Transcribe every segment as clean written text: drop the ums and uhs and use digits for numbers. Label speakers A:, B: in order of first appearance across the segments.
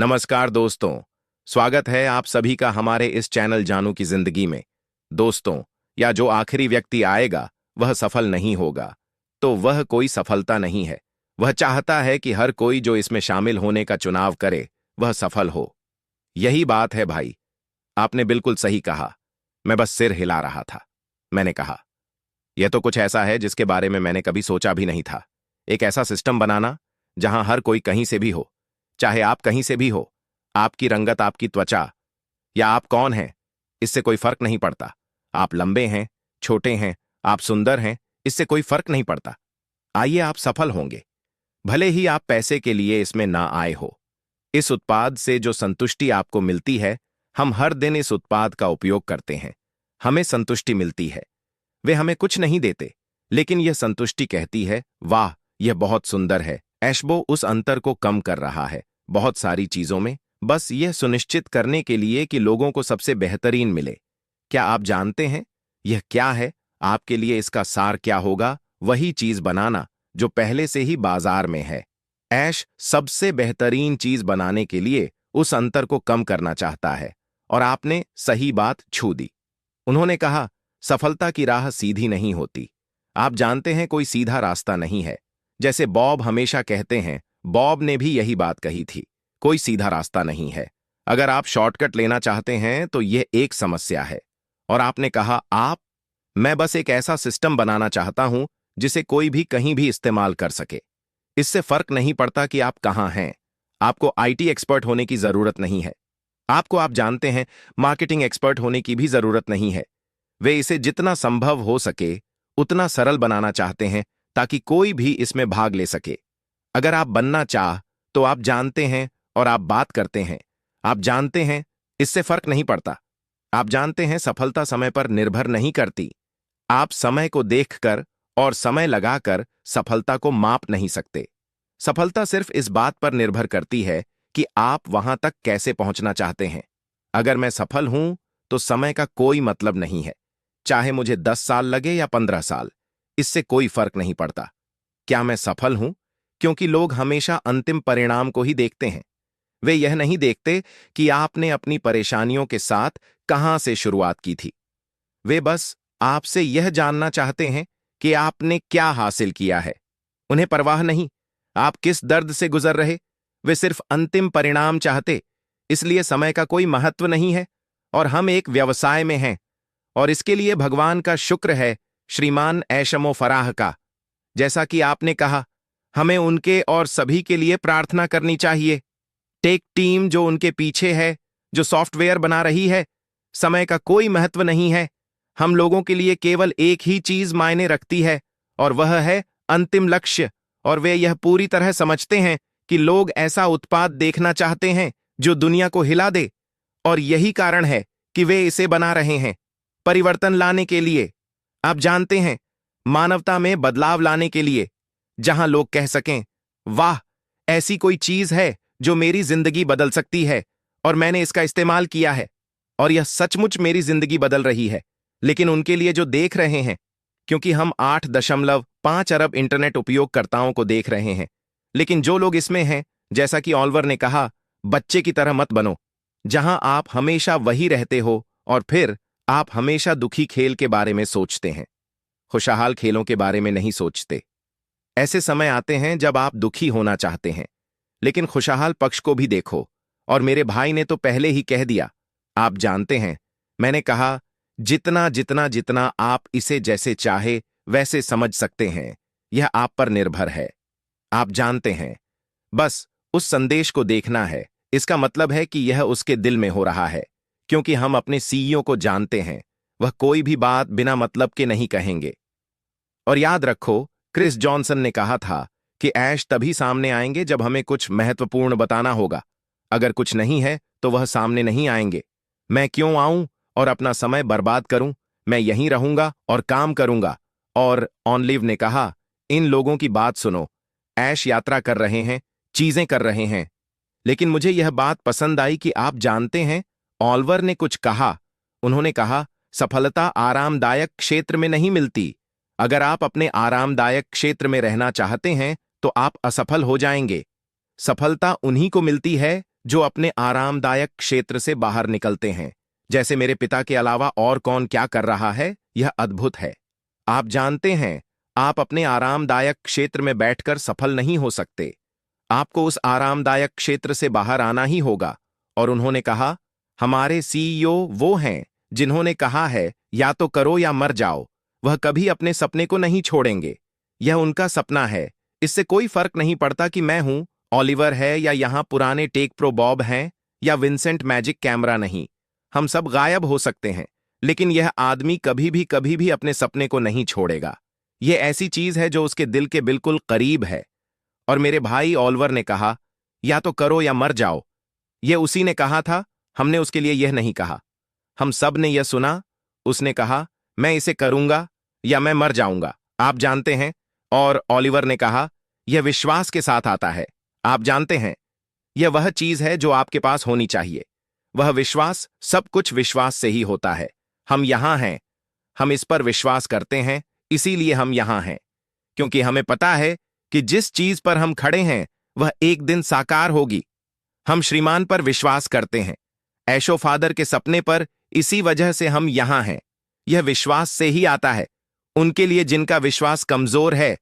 A: नमस्कार दोस्तों। स्वागत है आप सभी का हमारे इस चैनल जानू की जिंदगी में। दोस्तों, या जो आखिरी व्यक्ति आएगा वह सफल नहीं होगा, तो वह कोई सफलता नहीं है। वह चाहता है कि हर कोई जो इसमें शामिल होने का चुनाव करे वह सफल हो। यही बात है भाई, आपने बिल्कुल सही कहा। मैं बस सिर हिला रहा था। मैंने कहा, यह तो कुछ ऐसा है जिसके बारे में मैंने कभी सोचा भी नहीं था। एक ऐसा सिस्टम बनाना जहां हर कोई कहीं से भी हो, चाहे आप कहीं से भी हो, आपकी रंगत, आपकी त्वचा या आप कौन हैं, इससे कोई फर्क नहीं पड़ता। आप लंबे हैं, छोटे हैं, आप सुंदर हैं, इससे कोई फर्क नहीं पड़ता। आइए, आप सफल होंगे, भले ही आप पैसे के लिए इसमें ना आए हो। इस उत्पाद से जो संतुष्टि आपको मिलती है, हम हर दिन इस उत्पाद का उपयोग करते हैं। हमें संतुष्टि मिलती है। वे हमें कुछ नहीं देते, लेकिन यह संतुष्टि कहती है, वाह, यह बहुत सुंदर है। ऐशबो उस अंतर को कम कर रहा है बहुत सारी चीजों में, बस यह सुनिश्चित करने के लिए कि लोगों को सबसे बेहतरीन मिले। क्या आप जानते हैं यह क्या है? आपके लिए इसका सार क्या होगा? वही चीज बनाना जो पहले से ही बाजार में है। ऐश सबसे बेहतरीन चीज बनाने के लिए उस अंतर को कम करना चाहता है, और आपने सही बात छू दी। उन्होंने कहा, सफलता की राह सीधी नहीं होती। आप जानते हैं, कोई सीधा रास्ता नहीं है। जैसे बॉब हमेशा कहते हैं, बॉब ने भी यही बात कही थी, कोई सीधा रास्ता नहीं है। अगर आप शॉर्टकट लेना चाहते हैं तो यह एक समस्या है। और आपने कहा, मैं बस एक ऐसा सिस्टम बनाना चाहता हूं जिसे कोई भी कहीं भी इस्तेमाल कर सके। इससे फर्क नहीं पड़ता कि आप कहां हैं। आपको आईटी एक्सपर्ट होने की जरूरत नहीं है। आप जानते हैं, मार्केटिंग एक्सपर्ट होने की भी जरूरत नहीं है। वे इसे जितना संभव हो सके उतना सरल बनाना चाहते हैं ताकि कोई भी इसमें भाग ले सके। अगर आप बनना चाह तो आप जानते हैं, और आप बात करते हैं, आप जानते हैं, इससे फर्क नहीं पड़ता। आप जानते हैं, सफलता समय पर निर्भर नहीं करती। आप समय को देखकर और समय लगाकर सफलता को माप नहीं सकते। सफलता सिर्फ इस बात पर निर्भर करती है कि आप वहां तक कैसे पहुंचना चाहते हैं। अगर मैं सफल हूं तो समय का कोई मतलब नहीं है। चाहे मुझे 10 साल लगे या 15 साल, इससे कोई फर्क नहीं पड़ता। क्या मैं सफल हूं? क्योंकि लोग हमेशा अंतिम परिणाम को ही देखते हैं। वे यह नहीं देखते कि आपने अपनी परेशानियों के साथ कहां से शुरुआत की थी। वे बस आपसे यह जानना चाहते हैं कि आपने क्या हासिल किया है। उन्हें परवाह नहीं आप किस दर्द से गुजर रहे। वे सिर्फ अंतिम परिणाम चाहते। इसलिए समय का कोई महत्व नहीं है, और हम एक व्यवसाय में हैं। और इसके लिए भगवान का शुक्र है, श्रीमान ऐशमो फराह का। जैसा कि आपने कहा, हमें उनके और सभी के लिए प्रार्थना करनी चाहिए। टेक टीम जो उनके पीछे है, जो सॉफ्टवेयर बना रही है, समय का कोई महत्व नहीं है। हम लोगों के लिए केवल एक ही चीज मायने रखती है, और वह है अंतिम लक्ष्य। और वे यह पूरी तरह समझते हैं कि लोग ऐसा उत्पाद देखना चाहते हैं जो दुनिया को हिला दे। और यही कारण है कि वे इसे बना रहे हैं, परिवर्तन लाने के लिए। आप जानते हैं, मानवता में बदलाव लाने के लिए, जहां लोग कह सकें, वाह, ऐसी कोई चीज है जो मेरी जिंदगी बदल सकती है, और मैंने इसका इस्तेमाल किया है, और यह सचमुच मेरी जिंदगी बदल रही है। लेकिन उनके लिए जो देख रहे हैं, क्योंकि हम 8.5 अरब इंटरनेट उपयोगकर्ताओं को देख रहे हैं। लेकिन जो लोग इसमें हैं, जैसा कि ऑलिवर ने कहा, बच्चे की तरह मत बनो, जहां आप हमेशा वही रहते हो, और फिर आप हमेशा दुखी खेल के बारे में सोचते हैं, खुशहाल खेलों के बारे में नहीं सोचते। ऐसे समय आते हैं जब आप दुखी होना चाहते हैं, लेकिन खुशहाल पक्ष को भी देखो। और मेरे भाई ने तो पहले ही कह दिया। आप जानते हैं, मैंने कहा, जितना जितना जितना आप इसे जैसे चाहे वैसे समझ सकते हैं, यह आप पर निर्भर है। आप जानते हैं, बस उस संदेश को देखना है। इसका मतलब है कि यह उसके दिल में हो रहा है, क्योंकि हम अपने सीईओ को जानते हैं, वह कोई भी बात बिना मतलब के नहीं कहेंगे। और याद रखो, क्रिस जॉनसन ने कहा था कि ऐश तभी सामने आएंगे जब हमें कुछ महत्वपूर्ण बताना होगा। अगर कुछ नहीं है तो वह सामने नहीं आएंगे। मैं क्यों आऊं और अपना समय बर्बाद करूं? मैं यहीं रहूंगा और काम करूंगा। और ऑनलिव ने कहा, इन लोगों की बात सुनो। ऐश यात्रा कर रहे हैं, चीजें कर रहे हैं। लेकिन मुझे यह बात पसंद आई कि आप जानते हैं, ऑलिवर ने कुछ कहा। उन्होंने कहा, सफलता आरामदायक क्षेत्र में नहीं मिलती। अगर आप अपने आरामदायक क्षेत्र में रहना चाहते हैं तो आप असफल हो जाएंगे। सफलता उन्हीं को मिलती है जो अपने आरामदायक क्षेत्र से बाहर निकलते हैं, जैसे मेरे पिता के अलावा और कौन क्या कर रहा है, यह अद्भुत है। आप जानते हैं, आप अपने आरामदायक क्षेत्र में बैठकर सफल नहीं हो सकते। आपको उस आरामदायक क्षेत्र से बाहर आना ही होगा। और उन्होंने कहा, हमारे सीईओ वो हैं जिन्होंने कहा है, या तो करो या मर जाओ। वह कभी अपने सपने को नहीं छोड़ेंगे। यह उनका सपना है। इससे कोई फर्क नहीं पड़ता कि मैं हूं, ऑलिवर है, या यहां पुराने टेक प्रो बॉब हैं, या विंसेंट मैजिक कैमरा नहीं। हम सब गायब हो सकते हैं, लेकिन यह आदमी कभी भी अपने सपने को नहीं छोड़ेगा। यह ऐसी चीज है जो उसके दिल के बिल्कुल करीब है। और मेरे भाई ऑलिवर ने कहा, या तो करो या मर जाओ। यह उसी ने कहा था, हमने उसके लिए यह नहीं कहा। हम सब ने यह सुना। उसने कहा, मैं इसे करूंगा या मैं मर जाऊंगा, आप जानते हैं। और ऑलिवर ने कहा, यह विश्वास के साथ आता है। आप जानते हैं, यह वह चीज है जो आपके पास होनी चाहिए। वह विश्वास, सब कुछ विश्वास से ही होता है। हम यहां हैं, हम इस पर विश्वास करते हैं, इसीलिए हम यहां हैं। क्योंकि हमें पता है कि जिस चीज पर हम खड़े हैं वह एक दिन साकार होगी। हम श्रीमान पर विश्वास करते हैं, ऐशो फादर के सपने पर। इसी वजह से हम यहां हैं। यह विश्वास से ही आता है। उनके लिए जिनका विश्वास कमजोर है,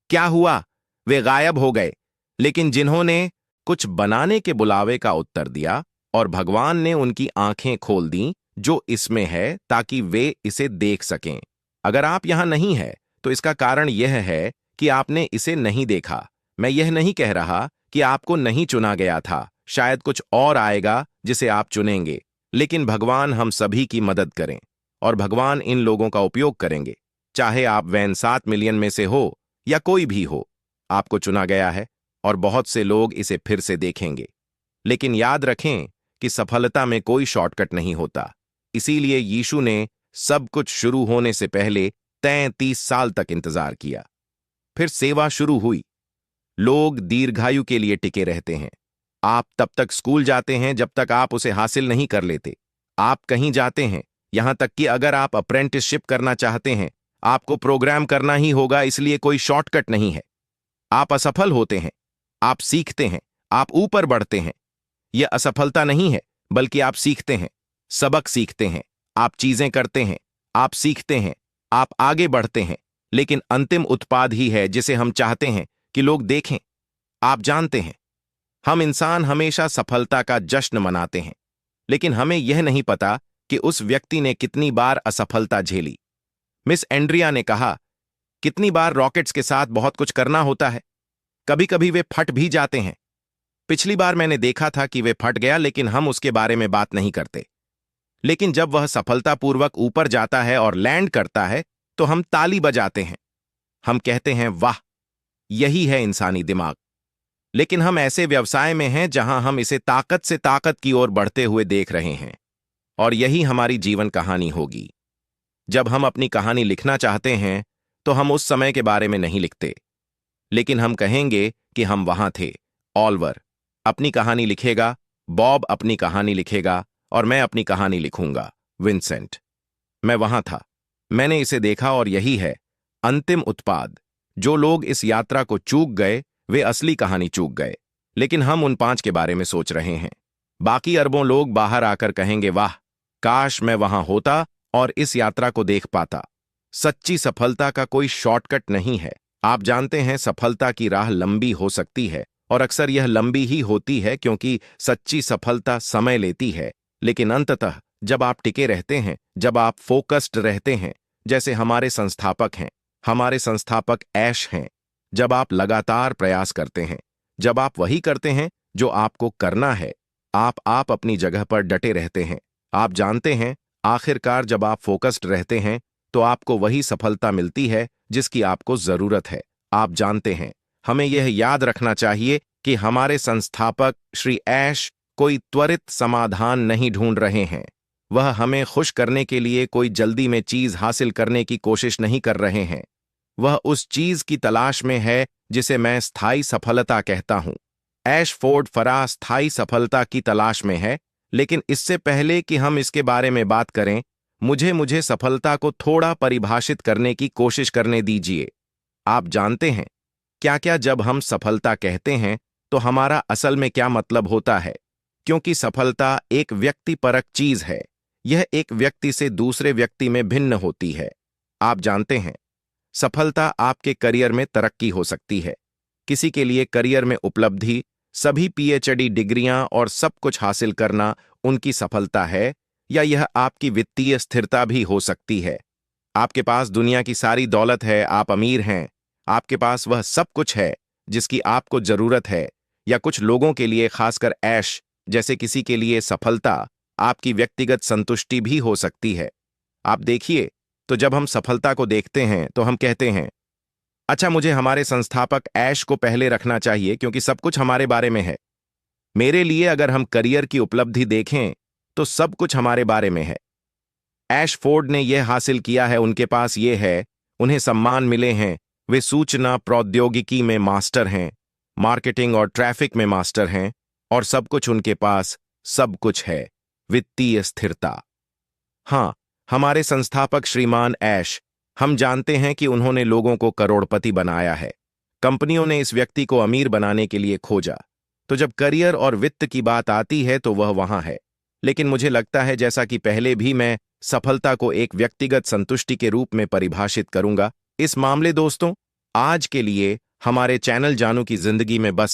A: क्या हुआ? वे गायब हो गए। लेकिन जिन्होंने कुछ बनाने के बुलावे का उत्तर दिया और भगवान ने उनकी आंखें खोल दी जो इसमें है, ताकि वे इसे देख सकें। अगर आप यहां नहीं हैं, तो इसका कारण यह है कि आपने इसे नहीं देखा। मैं यह नहीं कह रहा कि आपको नहीं चुना गया था। शायद कुछ और आएगा जिसे आप चुनेंगे। लेकिन भगवान हम सभी की मदद करें, और भगवान इन लोगों का उपयोग करेंगे। चाहे आप वैन 7 मिलियन में से हो या कोई भी हो, आपको चुना गया है, और बहुत से लोग इसे फिर से देखेंगे। लेकिन याद रखें कि सफलता में कोई शॉर्टकट नहीं होता। इसीलिए यीशु ने सब कुछ शुरू होने से पहले 33 साल तक इंतजार किया। फिर सेवा शुरू हुई। लोग दीर्घायु के लिए टिके रहते हैं। आप तब तक स्कूल जाते हैं जब तक आप उसे हासिल नहीं कर लेते। आप कहीं जाते हैं, यहां तक कि अगर आप अप्रेंटिसशिप करना चाहते हैं, आपको प्रोग्राम करना ही होगा। इसलिए कोई शॉर्टकट नहीं है। आप असफल होते हैं, आप सीखते हैं, आप ऊपर बढ़ते हैं। यह असफलता नहीं है, बल्कि आप सीखते हैं, सबक सीखते हैं, आप चीजें करते हैं, आप सीखते हैं, आप आगे बढ़ते हैं। लेकिन अंतिम उत्पाद ही है जिसे हम चाहते हैं कि लोग देखें। आप जानते हैं, हम इंसान हमेशा सफलता का जश्न मनाते हैं, लेकिन हमें यह नहीं पता कि उस व्यक्ति ने कितनी बार असफलता झेली। मिस एंड्रिया ने कहा, कितनी बार रॉकेट्स के साथ बहुत कुछ करना होता है। कभी कभी वे फट भी जाते हैं। पिछली बार मैंने देखा था कि वे फट गया, लेकिन हम उसके बारे में बात नहीं करते। लेकिन जब वह सफलतापूर्वक ऊपर जाता है और लैंड करता है, तो हम ताली बजाते हैं। हम कहते हैं, वाह, यही है इंसानी दिमाग। लेकिन हम ऐसे व्यवसाय में हैं जहां हम इसे ताकत से ताकत की ओर बढ़ते हुए देख रहे हैं। और यही हमारी जीवन कहानी होगी। जब हम अपनी कहानी लिखना चाहते हैं, तो हम उस समय के बारे में नहीं लिखते, लेकिन हम कहेंगे कि हम वहां थे। ऑलिवर अपनी कहानी लिखेगा, बॉब अपनी कहानी लिखेगा, और मैं अपनी कहानी लिखूंगा। विंसेंट, मैं वहां था, मैंने इसे देखा, और यही है अंतिम उत्पाद। जो लोग इस यात्रा को चूक गए, वे असली कहानी चूक गए। लेकिन हम उन 5 के बारे में सोच रहे हैं। बाकी अरबों लोग बाहर आकर कहेंगे, वाह, काश मैं वहां होता और इस यात्रा को देख पाता। सच्ची सफलता का कोई शॉर्टकट नहीं है। आप जानते हैं, सफलता की राह लंबी हो सकती है, और अक्सर यह लंबी ही होती है, क्योंकि सच्ची सफलता समय लेती है। लेकिन अंततः जब आप टिके रहते हैं, जब आप फोकस्ड रहते हैं, जैसे हमारे संस्थापक हैं, हमारे संस्थापक ऐश हैं, जब आप लगातार प्रयास करते हैं, जब आप वही करते हैं जो आपको करना है, आप अपनी जगह पर डटे रहते हैं। आप जानते हैं, आखिरकार जब आप फोकस्ड रहते हैं, तो आपको वही सफलता मिलती है जिसकी आपको जरूरत है। आप जानते हैं, हमें यह याद रखना चाहिए कि हमारे संस्थापक श्री ऐश कोई त्वरित समाधान नहीं ढूंढ रहे हैं। वह हमें खुश करने के लिए कोई जल्दी में चीज हासिल करने की कोशिश नहीं कर रहे हैं। वह उस चीज की तलाश में है जिसे मैं स्थायी सफलता कहता हूं। ऐश फोर्ड फराह स्थायी सफलता की तलाश में है। लेकिन इससे पहले कि हम इसके बारे में बात करें, मुझे सफलता को थोड़ा परिभाषित करने की कोशिश करने दीजिए। आप जानते हैं, क्या जब हम सफलता कहते हैं, तो हमारा असल में क्या मतलब होता है? क्योंकि सफलता एक व्यक्तिपरक चीज है। यह एक व्यक्ति से दूसरे व्यक्ति में भिन्न होती है। आप जानते हैं, सफलता आपके करियर में तरक्की हो सकती है। किसी के लिए करियर में उपलब्धि, सभी पीएचडी डिग्रियां और सब कुछ हासिल करना उनकी सफलता है, या यह आपकी वित्तीय स्थिरता भी हो सकती है। आपके पास दुनिया की सारी दौलत है, आप अमीर हैं, आपके पास वह सब कुछ है जिसकी आपको जरूरत है, या कुछ लोगों के लिए, खासकर ऐश जैसे किसी के लिए, सफलता आपकी व्यक्तिगत संतुष्टि भी हो सकती है। आप देखिए, तो जब हम सफलता को देखते हैं तो हम कहते हैं, अच्छा, मुझे हमारे संस्थापक ऐश को पहले रखना चाहिए क्योंकि सब कुछ हमारे बारे में है। मेरे लिए अगर हम करियर की उपलब्धि देखें तो सब कुछ हमारे बारे में है। ऐश फोर्ड ने यह हासिल किया है, उनके पास यह है, उन्हें सम्मान मिले हैं, वे सूचना प्रौद्योगिकी में मास्टर हैं, मार्केटिंग और ट्रैफिक में मास्टर हैं, और सब कुछ उनके पास सब कुछ है, वित्तीय स्थिरता। हाँ, हमारे संस्थापक श्रीमान ऐश, हम जानते हैं कि उन्होंने लोगों को करोड़पति बनाया है। कंपनियों ने इस व्यक्ति को अमीर बनाने के लिए खोजा। तो जब करियर और वित्त की बात आती है तो वह वहां है। लेकिन मुझे लगता है, जैसा कि पहले भी, मैं सफलता को एक व्यक्तिगत संतुष्टि के रूप में परिभाषित करूंगा। इस मामले दोस्तों, आज के लिए हमारे चैनल जानू की जिंदगी में बस